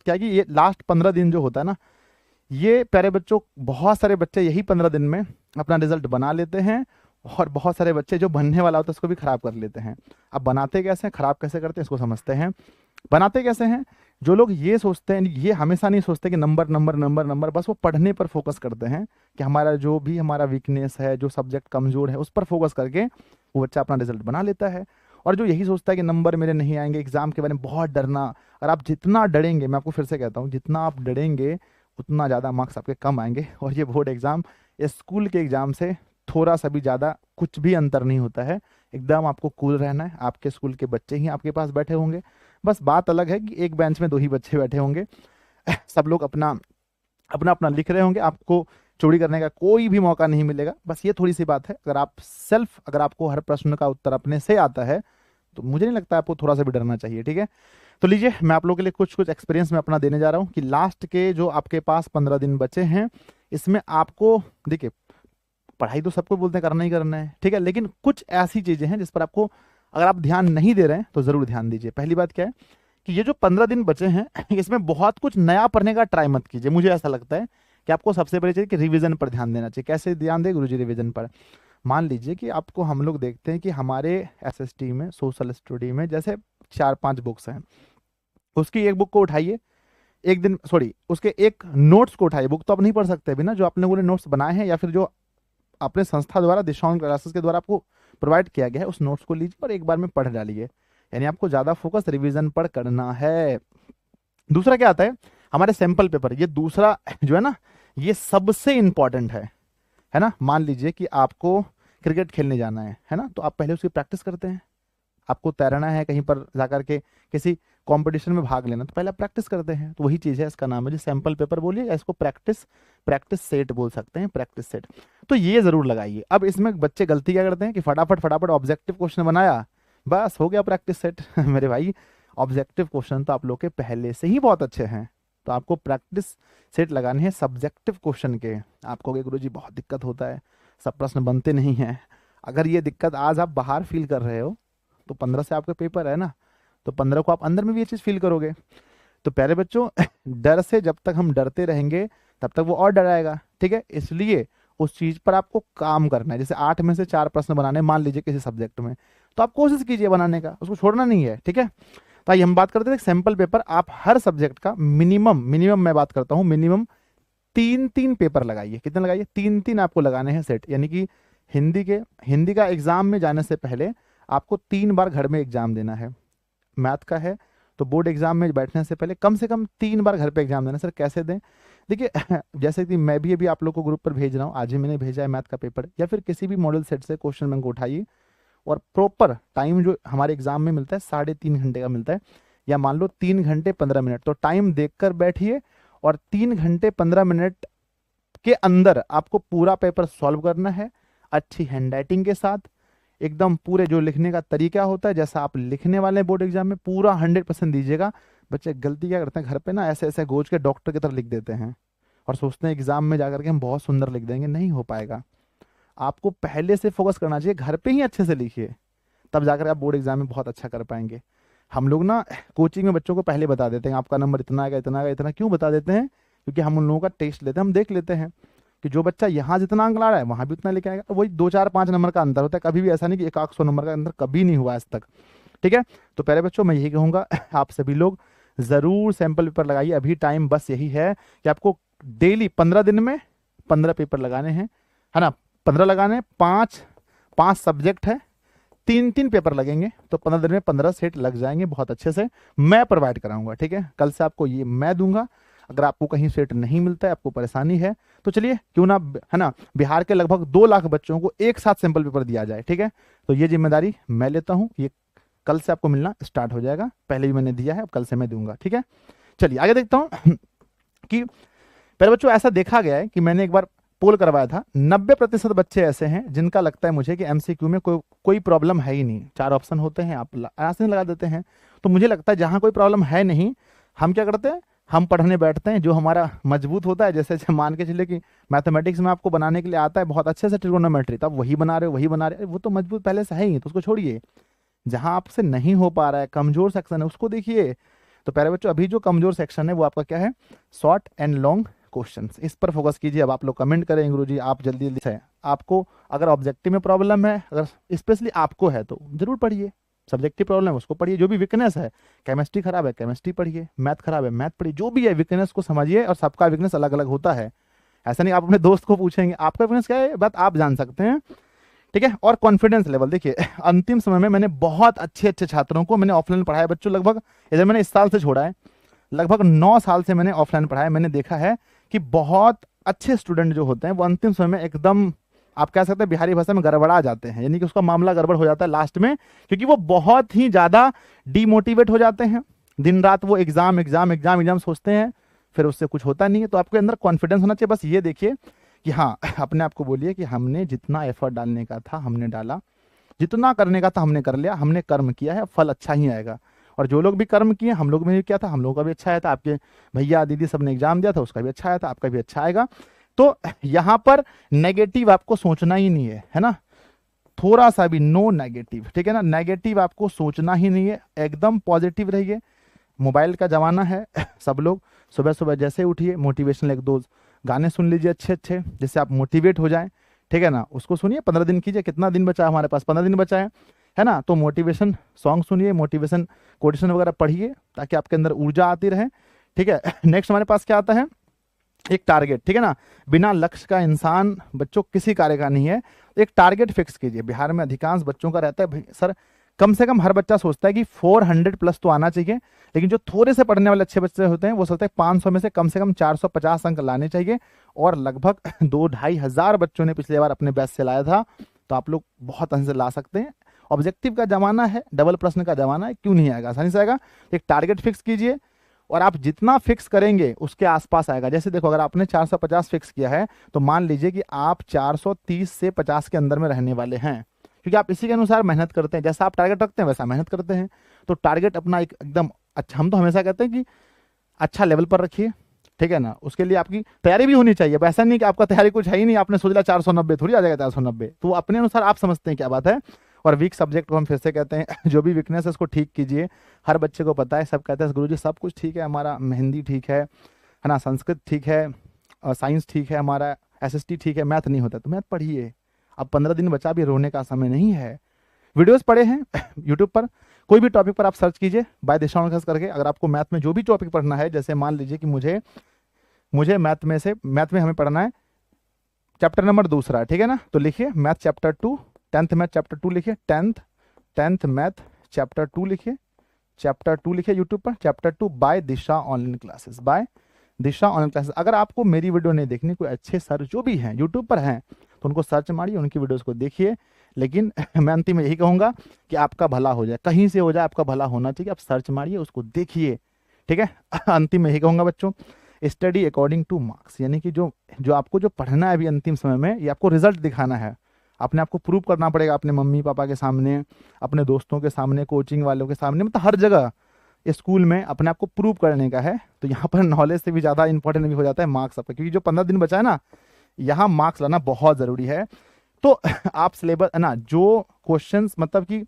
क्या है कि ये लास्ट 15 दिन जो होता है ना, ये प्यारे बच्चों, बहुत सारे बच्चे यही 15 दिन में अपना रिजल्ट बना लेते हैं, और बहुत सारे बच्चे जो बनने वाला होता है उसको भी खराब कर लेते हैं। अब बनाते कैसे हैं, खराब कैसे करते हैं, इसको समझते हैं। बनाते कैसे हैं, जो लोग ये सोचते हैं, ये हमेशा नहीं सोचते कि नंबर नंबर नंबर नंबर, बस वो पढ़ने पर फोकस करते हैं कि हमारा जो भी हमारा वीकनेस है, जो सब्जेक्ट कमजोर है, उस पर फोकस करके वो बच्चा अपना रिजल्ट बना लेता है। और जो यही सोचता है कि नंबर मेरे नहीं आएंगे, एग्जाम के बारे में बहुत डरना, और आप जितना डरेंगे, मैं आपको फिर से कहता हूँ, जितना आप डरेंगे उतना ज़्यादा मार्क्स आपके कम आएंगे। और ये बोर्ड एग्जाम स्कूल के एग्जाम से थोड़ा सा भी ज़्यादा कुछ भी अंतर नहीं होता है। एकदम आपको कूल रहना है, आपके स्कूल के बच्चे ही आपके पास बैठे होंगे, बस बात अलग है कि एक बेंच में 2 ही बच्चे बैठे होंगे। सब लोग अपना अपना अपना लिख रहे होंगे, आपको चोरी करने का कोई भी मौका नहीं मिलेगा। बस ये थोड़ी सी बात है, अगर आपको हर प्रश्न का उत्तर अपने से आता है तो मुझे नहीं लगता आपको थोड़ा सा भी डरना चाहिए, ठीक है। तो लीजिए, मैं आप लोगों के लिए कुछ कुछ एक्सपीरियंस में अपना देने जा रहा हूँ कि लास्ट के जो आपके पास 15 दिन बचे हैं, इसमें आपको, देखिए, पढ़ाई तो सबको बोलते हैं करना ही करना है, ठीक है, लेकिन कुछ ऐसी चीजें हैं जिस पर आपको, अगर आप ध्यान नहीं दे रहे हैं तो जरूर ध्यान दीजिए। पहली बात क्या है कि ये जो 15 दिन बचे हैं इसमें बहुत कुछ नया पढ़ने का ट्राई मत कीजिए। मुझे ऐसा लगता है कि आपको सबसे पहले चाहिए कि रिवीजन पर ध्यान देना चाहिए। कैसे ध्यान दे गुरुजी? रिवीजन पर। मान लीजिए कि आपको, हम लोग देखते हैं कि हमारे एसएसटी में, सोशल स्टडी में, जैसे 4-5 बुक्स हैं, उसकी एक बुक को उठाइए, एक दिन, सॉरी, उसके एक नोट्स को उठाइए। बुक तो आप नहीं पढ़ सकते अभी ना, जो आपने वो नोट्स बनाए हैं या फिर जो अपने संस्था द्वारा, दिशाओं क्लासेस के द्वारा आपको प्रोवाइड किया गया है, उस नोट्स को लीजिए और एक बार में पढ़ डालिए। यानी आपको ज्यादा फोकस रिवीजन पर करना है। दूसरा क्या आता है, हमारे सैंपल पेपर। ये दूसरा जो है ना, ये सबसे इंपॉर्टेंट है ना। मान लीजिए कि आपको क्रिकेट खेलने जाना है ना, तो आप पहले उसकी प्रैक्टिस करते हैं। आपको तैरना है, कहीं पर जाकर के किसी कंपटीशन में भाग लेना, तो पहले आप प्रैक्टिस करते हैं। तो वही चीज है, इसका नाम है जी सैंपल पेपर बोलिए, या इसको प्रैक्टिस प्रैक्टिस सेट बोल सकते हैं, प्रैक्टिस सेट। तो ये जरूर लगाइए। अब इसमें बच्चे गलती क्या करते हैं कि फटाफट फटाफट ऑब्जेक्टिव क्वेश्चन बनाया, बस हो गया प्रैक्टिस सेट। मेरे भाई, ऑब्जेक्टिव क्वेश्चन तो आप लोग के पहले से ही बहुत अच्छे हैं, तो आपको प्रैक्टिस सेट लगाने हैं सब्जेक्टिव क्वेश्चन के। आपको गुरु जी बहुत दिक्कत होता है, सब प्रश्न बनते नहीं हैं। अगर ये दिक्कत आज आप बाहर फील कर रहे हो, तो 15 से आपका पेपर है ना, तो 15 को आप अंदर में भी ये चीज फील करोगे। तो प्यारे बच्चों, डर से जब तक हम डरते रहेंगे तब तक वो और डराएगा, ठीक है। इसलिए उस चीज पर आपको काम करना है। जैसे 8 में से 4 प्रश्न बनाने, मान लीजिए किसी सब्जेक्ट में, तो आप कोशिश कीजिए बनाने का, उसको छोड़ना नहीं है, ठीक है। तो आइए हम बात करते हैं सैंपल पेपर। आप हर सब्जेक्ट का मिनिमम मिनिमम मैं बात करता हूँ, मिनिमम 3-3 पेपर लगाइए। कितने लगाइए? 3-3 आपको लगाने हैं सेट। यानी कि हिंदी का एग्जाम में जाने से पहले आपको 3 बार घर में एग्जाम देना है। मैथ का है तो बोर्ड एग्जाम में बैठने से पहले कम से कम 3 बार घर पे एग्जाम देना। सर कैसे दें? देखिए, जैसे कि मैं भी अभी आप लोग को ग्रुप पर भेज रहा हूँ, आज ही मैंने भेजा है मैथ का पेपर, या फिर किसी भी मॉडल सेट से क्वेश्चन बैंक उठाइए, और प्रॉपर टाइम जो हमारे एग्जाम में मिलता है 3.5 घंटे का मिलता है, या मान लो 3 घंटे 15 मिनट, तो टाइम देखकर बैठिए और 3 घंटे 15 मिनट के अंदर आपको पूरा पेपर सॉल्व करना है, अच्छी हैंडराइटिंग के साथ, एकदम पूरे जो लिखने का तरीका होता है जैसा आप लिखने वाले हैं बोर्ड एग्जाम में, पूरा 100% दीजिएगा। बच्चे गलती क्या करते हैं, घर पे ना ऐसे ऐसे गोज के डॉक्टर की तरह लिख देते हैं और सोचते हैं एग्जाम में जाकर के हम बहुत सुंदर लिख देंगे। नहीं हो पाएगा। आपको पहले से फोकस करना चाहिए, घर पे ही अच्छे से लिखिए, तब जाकर आप बोर्ड एग्जाम में बहुत अच्छा कर पाएंगे। हम लोग ना कोचिंग में बच्चों को पहले बता देते हैं आपका नंबर इतना आएगा, इतना आएगा, इतना। क्यों बता देते हैं? क्योंकि हम उन लोगों का टेस्ट लेते हैं, हम देख लेते हैं कि जो बच्चा यहाँ जितना अंक ला रहा है वहां भी उतना लेके आएगा। वही 2-4-5 नंबर का अंतर होता है, कभी भी ऐसा नहीं कि 100-100 नंबर का अंतर कभी नहीं हुआ आज तक, ठीक है। तो पहले बच्चों मैं यही कहूंगा, आप सभी लोग जरूर सैंपल पेपर लगाइए। अभी टाइम बस यही है कि आपको डेली 15 दिन में 15 पेपर लगाने हैं, है ना। 15 लगाने हैं, 5 सब्जेक्ट है, 3-3 पेपर लगेंगे, तो 15 दिन में 15 सेट लग जाएंगे बहुत अच्छे से। मैं प्रोवाइड कराऊंगा, ठीक है। कल से आपको ये मैं दूंगा। अगर आपको कहीं सेट नहीं मिलता है, आपको परेशानी है, तो चलिए क्यों ना, है ना, बिहार के लगभग 2 लाख बच्चों को एक साथ सैंपल पेपर दिया जाए, ठीक है। तो ये जिम्मेदारी मैं लेता हूं, ये कल से आपको मिलना स्टार्ट हो जाएगा। पहले भी मैंने दिया है, अब कल से मैं दूंगा, ठीक है। चलिए आगे देखता हूं कि पहले बच्चों ऐसा देखा गया है कि मैंने एक बार पोल करवाया था, 90% बच्चे ऐसे हैं जिनका लगता है मुझे कि एमसीक्यू में कोई प्रॉब्लम है ही नहीं। 4 ऑप्शन होते हैं, आप आराम लगा देते हैं। तो मुझे लगता है जहां कोई प्रॉब्लम है नहीं, हम क्या करते हैं, हम पढ़ने बैठते हैं जो हमारा मजबूत होता है। जैसे मान के चलिए कि मैथमेटिक्स में आपको बनाने के लिए आता है बहुत अच्छे से ट्रिगोनोमेट्री, तो आप वही बना रहे हो, वो तो मजबूत पहले से है ही, तो उसको छोड़िए। जहां आपसे नहीं हो पा रहा है, कमजोर सेक्शन है, उसको देखिए। तो प्यारे बच्चों अभी जो कमजोर सेक्शन है वो आपका क्या है, शॉर्ट एंड लॉन्ग क्वेश्चंस, इस पर फोकस कीजिए। अब आप लोग कमेंट करें गुरुजी आप जल्दी जल्दी से, आपको अगर ऑब्जेक्टिव में प्रॉब्लम है, अगर स्पेशली आपको है तो जरूर पढ़िए, सब्जेक्टिव प्रॉब्लम है उसको पढ़िए, जो भी वीकनेस है, केमिस्ट्री खराब है केमिस्ट्री पढ़िए, मैथ खराब है मैथ पढ़िए, जो भी है वीकनेस को समझिए, और सबका वीकनेस अलग अलग होता है। ऐसा नहीं आप अपने दोस्त को पूछेंगे आपका वीकनेस क्या है, बात आप जान सकते हैं, ठीक है। और कॉन्फिडेंस लेवल देखिए, अंतिम समय में मैंने बहुत अच्छे अच्छे छात्रों को मैंने ऑफलाइन पढ़ाया बच्चों, लगभग इधर मैंने इस साल से छोड़ा है, लगभग 9 साल से मैंने ऑफलाइन पढ़ाया। मैंने देखा है कि बहुत अच्छे स्टूडेंट जो होते हैं वो अंतिम समय में एकदम, आप कह सकते हैं बिहारी भाषा में गड़बड़ा जाते हैं, यानी कि उसका मामला गड़बड़ हो जाता है लास्ट में, क्योंकि वो बहुत ही ज्यादा डीमोटिवेट हो जाते हैं, दिन रात वो एग्जाम एग्जाम एग्जाम एग्जाम सोचते हैं, फिर उससे कुछ होता नहीं है। तो आपके अंदर कॉन्फिडेंस होना चाहिए, बस ये देखिए कि हाँ, अपने आप को बोलिए कि हमने जितना एफर्ट डालने का था हमने डाला, जितना करने का था हमने कर लिया, हमने कर्म किया है, फल अच्छा ही आएगा। और जो लोग भी कर्म किए, हम लोग में भी क्या था, हम लोगों का भी अच्छा आया था, आपके भैया दीदी सबने एग्जाम दिया था उसका भी अच्छा आया था, आपका भी अच्छा आएगा। तो यहाँ पर नेगेटिव आपको सोचना ही नहीं है ना, थोड़ा सा भी नो नेगेटिव, ठीक है ना, नेगेटिव आपको सोचना ही नहीं है, एकदम पॉजिटिव रहिए। मोबाइल का जमाना है, सब लोग सुबह सुबह जैसे उठिए मोटिवेशनल 1-2 गाने सुन लीजिए अच्छे अच्छे, जिससे आप मोटिवेट हो जाएं, ठीक है ना, उसको सुनिए, 15 दिन कीजिए, कितना दिन बचा है हमारे पास, 15 दिन बचा है ना, तो मोटिवेशन सॉन्ग सुनिए, मोटिवेशन कोटेशन वगैरह पढ़िए, ताकि आपके अंदर ऊर्जा आती रहे, ठीक है। नेक्स्ट हमारे पास क्या आता है, एक टारगेट, ठीक है ना, बिना लक्ष्य का इंसान बच्चों किसी कार्य का नहीं है, एक टारगेट फिक्स कीजिए। बिहार में अधिकांश बच्चों का रहता है सर, कम से कम हर बच्चा सोचता है कि 400 प्लस तो आना चाहिए, लेकिन जो थोड़े से पढ़ने वाले अच्छे बच्चे होते हैं वो सोचते हैं 500 में से कम 450 अंक लाने चाहिए, और लगभग 2-2.5 हजार बच्चों ने पिछले बार अपने बैच से लाया था, तो आप लोग बहुत आसानी से ला सकते हैं। ऑब्जेक्टिव का जमाना है, डबल प्रश्न का जमाना है, क्यों नहीं आएगा, आसानी से आएगा। एक टारगेट फिक्स कीजिए, और आप जितना फिक्स करेंगे उसके आसपास आएगा। जैसे देखो, अगर आपने 450 फिक्स किया है, तो मान लीजिए कि आप 430 से 50 के अंदर में रहने वाले हैं, क्योंकि आप इसी के अनुसार मेहनत करते हैं, जैसा आप टारगेट रखते हैं वैसा मेहनत करते हैं। तो टारगेट अपना एकदम अच्छा, हम तो हमेशा कहते हैं कि अच्छा लेवल पर रखिए, ठीक है ना, उसके लिए आपकी तैयारी भी होनी चाहिए। ऐसा नहीं कि आपका तैयारी कुछ है ही नहीं, आपने सोच लिया 490 थोड़ी आ जाएगा 490, तो अपने अनुसार आप समझते हैं क्या बात है। और वीक सब्जेक्ट को हम फिर से कहते हैं, जो भी वीकनेस है उसको ठीक कीजिए। हर बच्चे को पता है, सब कहते हैं गुरुजी सब कुछ ठीक है हमारा, हिंदी ठीक है ना, संस्कृत ठीक है, साइंस ठीक है हमारा, एसएसटी ठीक है, मैथ नहीं होता, तो मैथ पढ़िए। अब 15 दिन बचा, भी रोने का समय नहीं है। वीडियोस पढ़े हैं यूट्यूब पर, कोई भी टॉपिक पर आप सर्च कीजिए बाय दिशा करके। अगर आपको मैथ में जो भी टॉपिक पढ़ना है, जैसे मान लीजिए कि मुझे मैथ में हमें पढ़ना है चैप्टर नंबर 2, ठीक है ना, तो लिखिए math chapter 2, 10th math chapter 2 लिखिए, 10th मैथ चैप्टर 2 लिखिए, चैप्टर 2 लिखिए यूट्यूब पर, चैप्टर 2 बाय दिशा ऑनलाइन क्लासेस, बाय दिशा ऑनलाइन क्लासेस। अगर आपको मेरी वीडियो नहीं देखनी, कोई अच्छे सर जो भी हैं यूट्यूब पर हैं, तो उनको सर्च मारिए, उनकी वीडियोस को देखिए। लेकिन मैं अंतिम में यही कहूंगा कि आपका भला हो जाए, कहीं से हो जाए, आपका भला होना चाहिए, आप सर्च मारिए, उसको देखिए, ठीक है। अंतिम में यही कहूंगा बच्चों, स्टडी अकॉर्डिंग टू मार्क्स, यानी कि जो आपको जो पढ़ना है अभी अंतिम समय में, ये आपको रिजल्ट दिखाना है, अपने आपको प्रूव करना पड़ेगा, अपने मम्मी पापा के सामने, अपने दोस्तों के सामने, कोचिंग वालों के सामने, मतलब हर जगह स्कूल में अपने आप को प्रूव करने का है। तो यहाँ पर नॉलेज से भी ज़्यादा इंपॉर्टेंट भी हो जाता है मार्क्स आपका, क्योंकि जो 15 दिन बचा है ना, यहाँ मार्क्स लाना बहुत ज़रूरी है। तो आप सिलेबस ना, जो क्वेश्चंस मतलब कि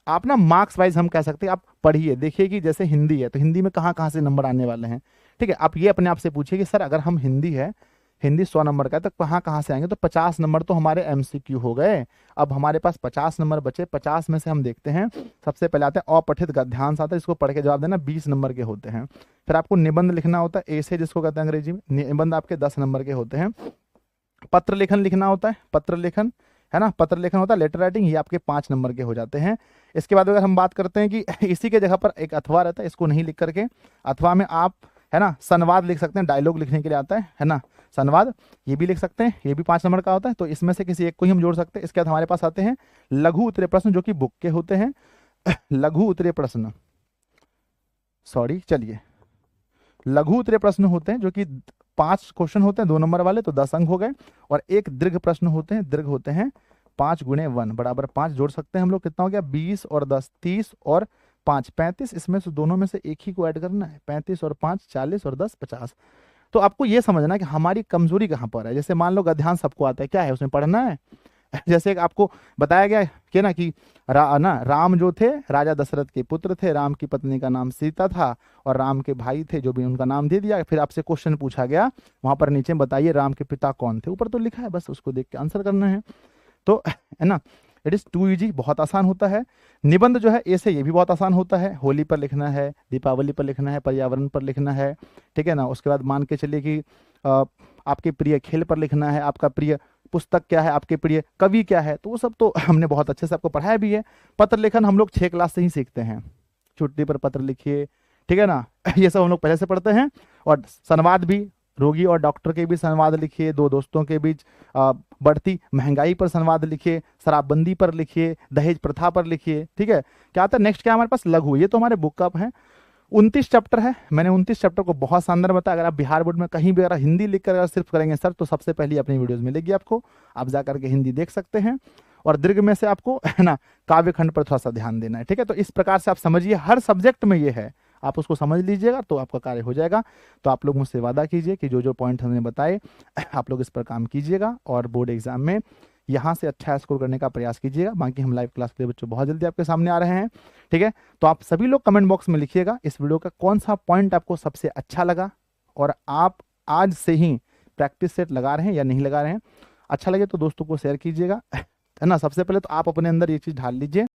आप ना मार्क्स वाइज हम कह सकते हैं, आप पढ़िए, देखिए कि जैसे हिंदी है तो हिंदी में कहाँ कहाँ से नंबर आने वाले हैं, ठीक है। आप ये अपने आप से पूछिए कि सर अगर हम हिंदी 100 नंबर का है तो कहाँ कहाँ से आएंगे, तो 50 नंबर तो हमारे एमसीक्यू हो गए। अब हमारे पास 50 नंबर बचे, 50 में से हम देखते हैं, सबसे पहले आते हैं अपठित गद्यांश आता है, इसको पढ़ के जवाब देना, 20 नंबर के होते हैं। फिर आपको निबंध लिखना होता है, ऐसे जिसको कहते हैं अंग्रेजी में, निबंध आपके 10 नंबर के होते हैं। पत्र लेखन लिखना होता है, पत्र लेखन है ना, पत्र लेखन होता है, लेटर राइटिंग, ये आपके 5 नंबर के हो जाते हैं। इसके बाद अगर हम बात करते हैं कि इसी के जगह पर एक अथवा रहता है, इसको नहीं लिख करके अथवा में आप है ना संवाद लिख सकते हैं, डायलॉग लिखने के लिए आता है ना, संवाद ये भी लिख सकते हैं, ये भी 5 नंबर का होता है। तो इसमें से किसी एक को ही हम जोड़ सकते हैं। इसके बाद हमारे पास आते हैं लघु उत्तरीय प्रश्न, जो कि बुक के होते हैं। लघु उत्तरीय प्रश्न, सॉरी चलिए, लघु उत्तरीय प्रश्न होते हैं, जो कि 5 क्वेश्चन होते हैं 2 नंबर वाले, तो 10 अंक हो गए। और एक दीर्घ प्रश्न होते हैं, दीर्घ होते हैं 5 × 1 बराबर 5 जोड़ सकते हैं हम लोग, कितना हो गया 20 और 10 30 और 5 35, इसमें से दोनों में से एक ही को ऐड करना है, 35 और 5 40 और 10 50। तो आपको ये समझना है कि हमारी कमजोरी कहाँ पर है। जैसे मान लो गद्यांश सबको आता है, क्या है उसमें पढ़ना है जैसे कि आपको बताया गया कि ना कि राम जो थे राजा दशरथ के पुत्र थे, राम की पत्नी का नाम सीता था और राम के भाई थे जो भी उनका नाम दे दिया। फिर आपसे क्वेश्चन पूछा गया वहां पर नीचे बताइए राम के पिता कौन थे, ऊपर तो लिखा है, बस उसको देख के आंसर करना है। तो है ना, इट इज टू इजी, बहुत आसान होता है। निबंध जो है ऐसे ये भी बहुत आसान होता है, होली पर लिखना है, दीपावली पर लिखना है, पर्यावरण पर लिखना है, ठीक है ना। उसके बाद मान के चलिए कि आपके प्रिय खेल पर लिखना है, आपका प्रिय पुस्तक क्या है, आपके प्रिय कवि क्या है, तो वो सब तो हमने बहुत अच्छे से आपको पढ़ाया भी है। पत्र लेखन हम लोग 6 क्लास से ही सीखते हैं, छुट्टी पर पत्र लिखिए, ठीक है ना। ये सब हम लोग पहले से पढ़ते हैं। और संवाद भी, रोगी और डॉक्टर के बीच संवाद लिखिए, दो दोस्तों के बीच, बढ़ती महंगाई पर संवाद लिखिए, शराबबंदी पर लिखिए, दहेज प्रथा पर लिखिए, ठीक है। क्या आता है नेक्स्ट, क्या हमारे पास लघु, ये तो हमारे बुक कप है। 29 चैप्टर है, मैंने 29 चैप्टर को बहुत शानदार बताया। अगर आप बिहार बोर्ड में कहीं भी अगर हिंदी लिख कर अगर सिर्फ करेंगे सर, तो सबसे पहली अपनी वीडियोस मिलेगी आपको, आप जा करके हिंदी देख सकते हैं। और दीर्घ में से आपको है ना काव्य खंड पर थोड़ा सा ध्यान देना है, ठीक है। तो इस प्रकार से आप समझिए, हर सब्जेक्ट में ये है, आप उसको समझ लीजिएगा तो आपका कार्य हो जाएगा। तो आप लोग मुझसे वादा कीजिए कि जो जो पॉइंट हमने बताए आप लोग इस पर काम कीजिएगा और बोर्ड एग्जाम में यहाँ से अच्छा स्कोर करने का प्रयास कीजिएगा। बाकी हम लाइव क्लास के लिए बच्चों बहुत जल्दी आपके सामने आ रहे हैं, ठीक है। तो आप सभी लोग कमेंट बॉक्स में लिखिएगा इस वीडियो का कौन सा पॉइंट आपको सबसे अच्छा लगा, और आप आज से ही प्रैक्टिस सेट लगा रहे हैं या नहीं लगा रहे हैं। अच्छा लगे तो दोस्तों को शेयर कीजिएगा, है ना। सबसे पहले तो आप अपने अंदर ये चीज ढाल लीजिए।